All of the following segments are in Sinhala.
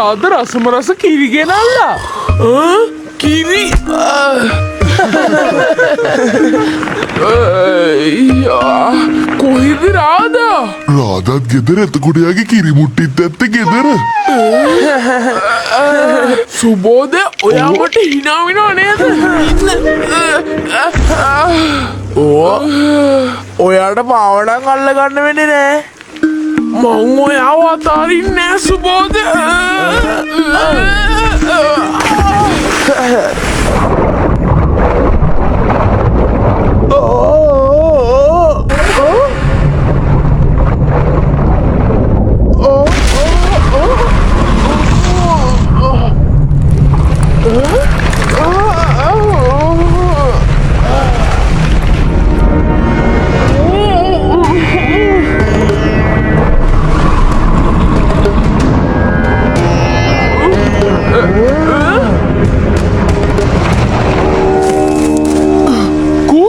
අද රසම රස කිරි ගෙනල්ලා. කිරි කොහෙද රාදා? රාදාත් ගෙදර එතකොට යාගේ කිරි මුට්ටිත් ඇත්තේ ගෙදර. සුබෝධ ඔයා මට hina වෙනව නේද? ඔයාට පාවඩම් අල්ල ගන්න වෙන්නේ නෑ. මං ඔයාව අතාරින්නේ නෑ සුබෝධ.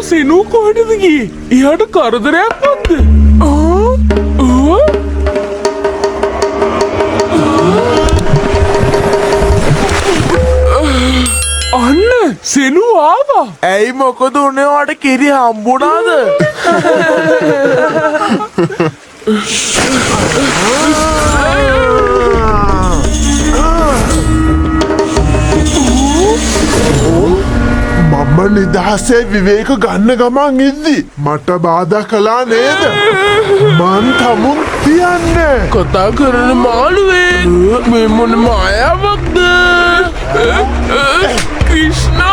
සෙනු කොහෙටද ගියේ? එයාට කරදරයක් නැද්ද? අන්න සෙනු ආවා. ඇයි මොකද උනේ? වාට කිරි හම්බුණාද? මම නිදහසේ විවේක ගන්න ගමන් ඉද්දි මට බාධා කළා නේද? මං තමුන් තියන්නේ. කතා කරන මාළුවෙක් මේ මොන මායාවක්ද? ක්‍රිෂ්ණා!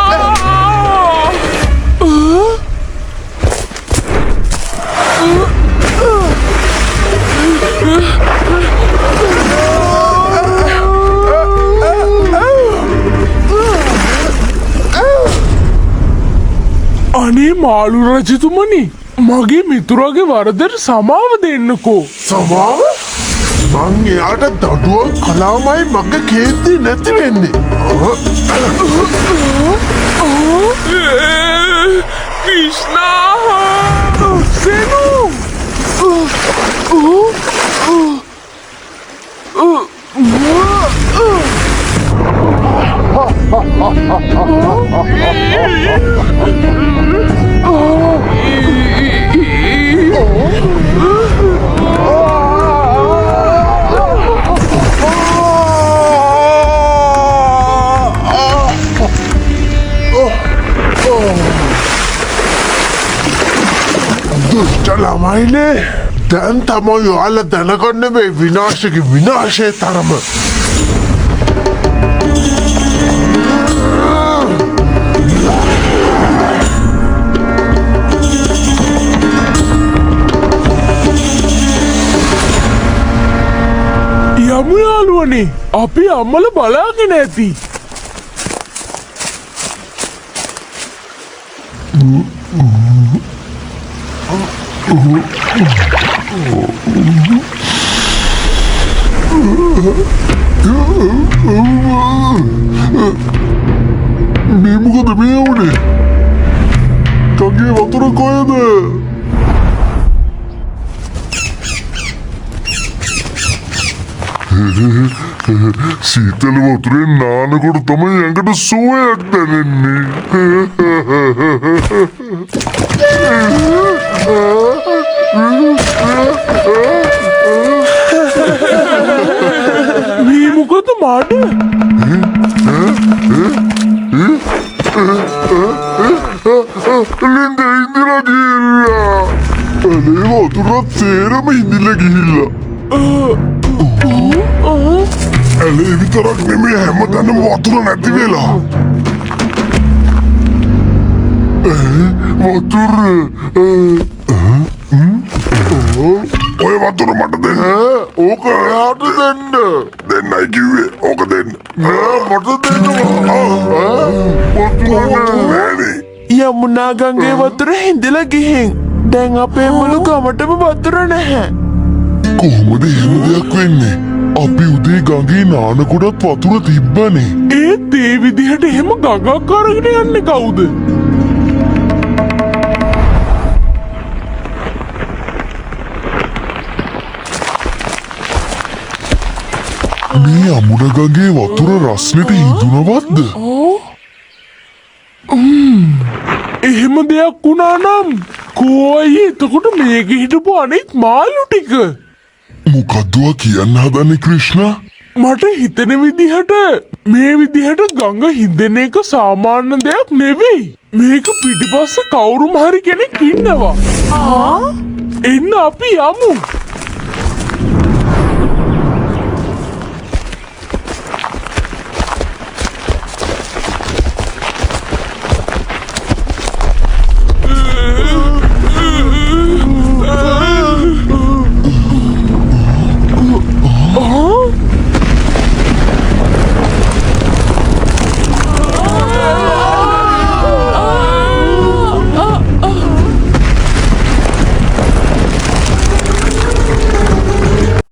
අනේ මාළු රජතුමනි, මගේ මිතුරාගේ වරදට සමාව දෙන්නකෝ. සමාව? මං එයාට දඩුවම් කලාමයි මගේ කේන්ති නැති වෙන්නේ. ක්‍රිෂ්ණා! සෙනු! දුෂ්ට ළමයිනේ. දැන් තමයි ඔයාලා දැනගන්න මේ විනාශක විනාශයේ තරම. යමු යාළුවනේ, අපි අම්මල බලාගෙන ඇති. මේ මොකද මේ වුනේ? කගේ වතුර කොහෙද? සීතල වතුරෙන් නානකොට තමයි ඇඟට සුවයක් දැනෙන්නේ. මේ මොකද මාඩ? ලින්ද ඉඳලා ගිහිල්ලා. අනේ වතුරත් සේරම ඉඳලා ගිහිල්ලා. ඇලේ විතරක් නෙමෙයි හැමතැනම වතුර නැති වෙලා. වතුර ඔය වතුර මට දෙන්න. ඕක එයාට දෙන්න. දෙන්නයි කිව්වේ. ඕක දෙන්න. නෑ මට දෙන්නවා. යමුනා ගංගේ වතුර හිඳලා ගිහින් දැන් අපේ මුළු ගමටම වතුර නැහැ. කොහොමද එහෙම දෙයක් වෙන්නේ? අපි උදේ ගඟේ නානකොටත් වතුර තිබ්බනේ. ඒත් ඒ විදිහට එහෙම ගඟක් අරගෙන යන්නේ කවුද? මේ අමුණගගේ වතුර රස්නෙට හිදුනවත්ද? එහෙම දෙයක් වුණා නම් කෝයි එතකොට මේක හිටපු අනෙක් මාළු ටික මොකද්ද කියන්න හදන්නේ ක්‍රිෂ්ණා? මට හිතෙන විදිහට මේ විදිහට ගඟ හිඳෙන එක සාමාන්‍ය දෙයක් නෙවෙයි. මේක පිටිපස්සේ කවුරුම හරි කෙනෙක් ඉන්නවා. එන්න අපි යමු.